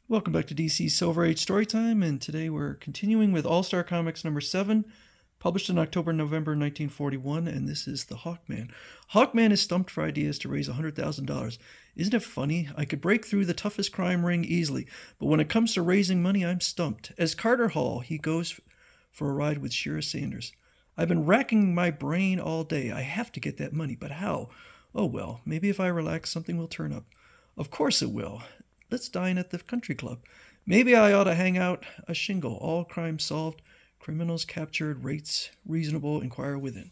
Welcome back to DC Silver Age Storytime, and today we're continuing with All-Star Comics number 7, published in October and November 1941, and this is the Hawkman. Hawkman is stumped for ideas to raise $100,000. Isn't it funny? I could break through the toughest crime ring easily, but when it comes to raising money, I'm stumped. As Carter Hall, he goes for a ride with Shira Sanders. I've been racking my brain all day. I have to get that money, but how? Oh well, maybe if I relax, something will turn up. Of course it will. Let's dine at the country club. Maybe I ought to hang out a shingle. All crimes solved, criminals captured, rates reasonable, inquire within.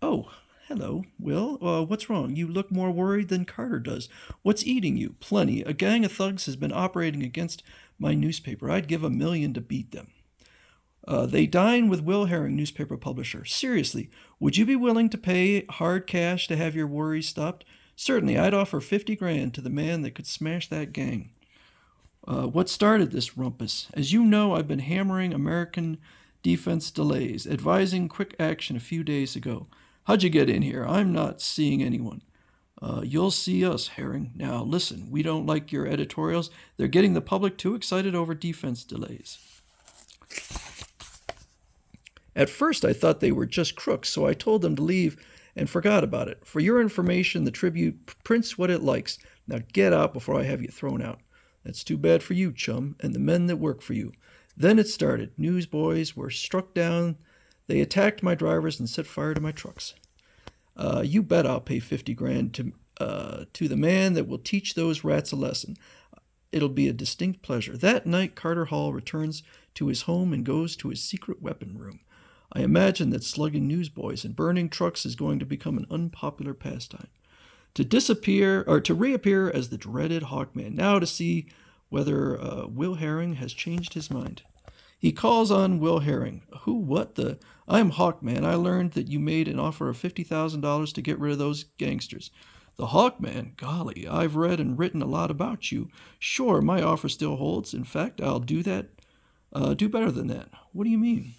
Oh, hello, Will. What's wrong? You look more worried than Carter does. What's eating you? Plenty. A gang of thugs has been operating against my newspaper. I'd give $1,000,000 to beat them. They dine with Will Herring, newspaper publisher. Seriously, would you be willing to pay hard cash to have your worries stopped? Certainly, I'd offer 50 grand to the man that could smash that gang. What started this rumpus? As you know, I've been hammering American defense delays, advising quick action a few days ago. How'd you get in here? I'm not seeing anyone. You'll see us, Herring. Now, listen, we don't like your editorials. They're getting the public too excited over defense delays. At first, I thought they were just crooks, so I told them to leave and forgot about it. For your information, the Tribute prints what it likes. Now get out before I have you thrown out. That's too bad for you, chum, and the men that work for you. Then it started. Newsboys were struck down. They attacked my drivers and set fire to my trucks. You bet I'll pay 50 grand to the man that will teach those rats a lesson. It'll be a distinct pleasure. That night, Carter Hall returns to his home and goes to his secret weapon room. I imagine that slugging newsboys and burning trucks is going to become an unpopular pastime. To reappear as the dreaded Hawkman, now to see whether Will Herring has changed his mind. He calls on Will Herring. Who, what the? I'm Hawkman. I learned that you made an offer of $50,000 to get rid of those gangsters. The Hawkman? Golly, I've read and written a lot about you. Sure, my offer still holds. In fact, I'll do better than that. What do you mean?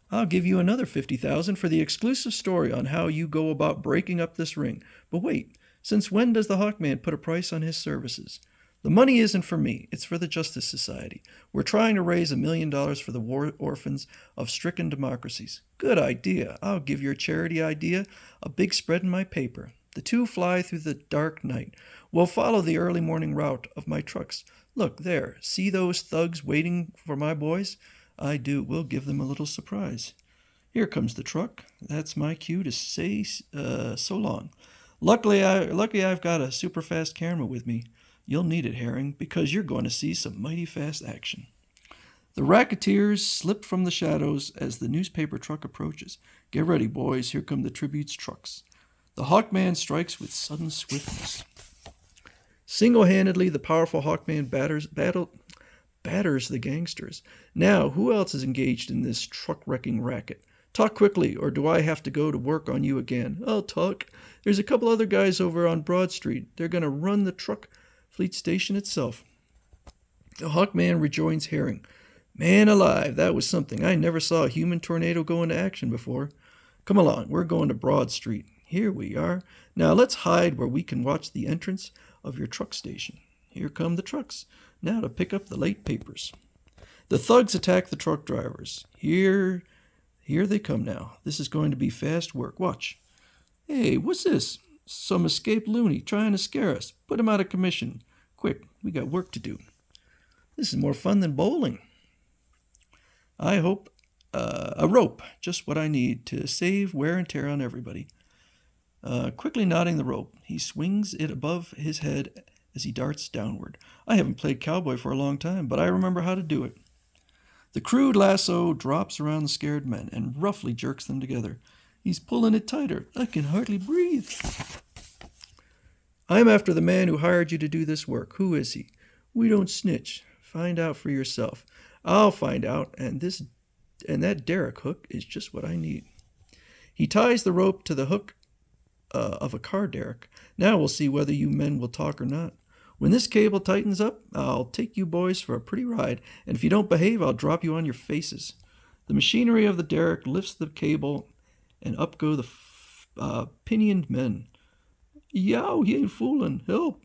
I'll give you another $50,000 for the exclusive story on how you go about breaking up this ring. But wait, since when does the Hawkman put a price on his services? The money isn't for me, it's for the Justice Society. We're trying to raise $1,000,000 for the war orphans of stricken democracies. Good idea. I'll give your charity idea a big spread in my paper. The two fly through the dark night. We'll follow the early morning route of my trucks. Look, there, see those thugs waiting for my boys? I do. We'll give them a little surprise. Here comes the truck. That's my cue to say so long. Luckily I've got a super fast camera with me. You'll need it, Herring, because you're going to see some mighty fast action. The racketeers slip from the shadows as the newspaper truck approaches. Get ready, boys. Here come the Tribute's trucks. The Hawkman strikes with sudden swiftness. Single-handedly, the powerful Hawkman batters the gangsters. Now, who else is engaged in this truck-wrecking racket? Talk quickly, or do I have to go to work on you again? I'll talk. There's a couple other guys over on Broad Street. They're going to run the truck fleet station itself. The Hawkman rejoins Herring. Man alive, that was something. I never saw a human tornado go into action before. Come along, we're going to Broad Street. Here we are. Now let's hide where we can watch the entrance of your truck station. Here come the trucks. Now to pick up the late papers. The thugs attack the truck drivers. Here they come now. This is going to be fast work. Watch. Hey, what's this? Some escaped loony trying to scare us. Put him out of commission. Quick, we got work to do. This is more fun than bowling. I hope a rope, just what I need to save wear and tear on everybody. Quickly knotting the rope, he swings it above his head as he darts downward. I haven't played cowboy for a long time, but I remember how to do it. The crude lasso drops around the scared men and roughly jerks them together. He's pulling it tighter. I can hardly breathe. I'm after the man who hired you to do this work. Who is he? We don't snitch. Find out for yourself. I'll find out, and that derrick hook is just what I need. He ties the rope to the hook of a car derrick. Now we'll see whether you men will talk or not. When this cable tightens up, I'll take you boys for a pretty ride, and if you don't behave, I'll drop you on your faces. The machinery of the derrick lifts the cable, and up go the pinioned men. Yow, he ain't fooling. Help.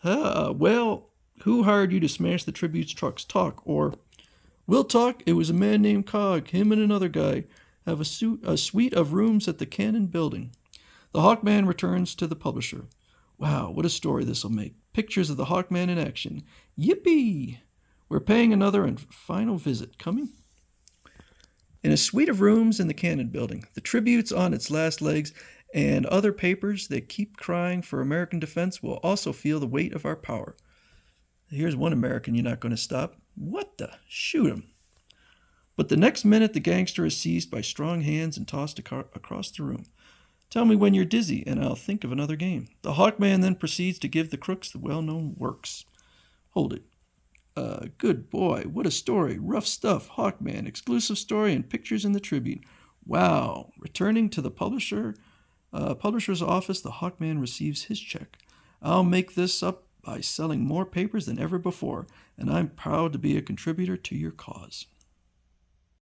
Well, Who hired you to smash the Tribute's trucks? Talk. Or, we'll talk. It was a man named Cog. Him and another guy have a suite of rooms at the Cannon building. The Hawkman returns to the publisher. Wow, what a story this'll make. Pictures of the Hawkman in action. Yippee! We're paying another and final visit. Coming? In a suite of rooms in the Cannon building, the Tribute's on its last legs, and other papers that keep crying for American defense will also feel the weight of our power. Here's one American you're not going to stop. What the? Shoot him. But the next minute, the gangster is seized by strong hands and tossed across the room. Tell me when you're dizzy, and I'll think of another game. The Hawkman then proceeds to give the crooks the well-known works. Hold it. Good boy. What a story. Rough stuff. Hawkman. Exclusive story and pictures in the Tribune. Wow. Returning to the publisher's office, the Hawkman receives his check. I'll make this up by selling more papers than ever before, and I'm proud to be a contributor to your cause.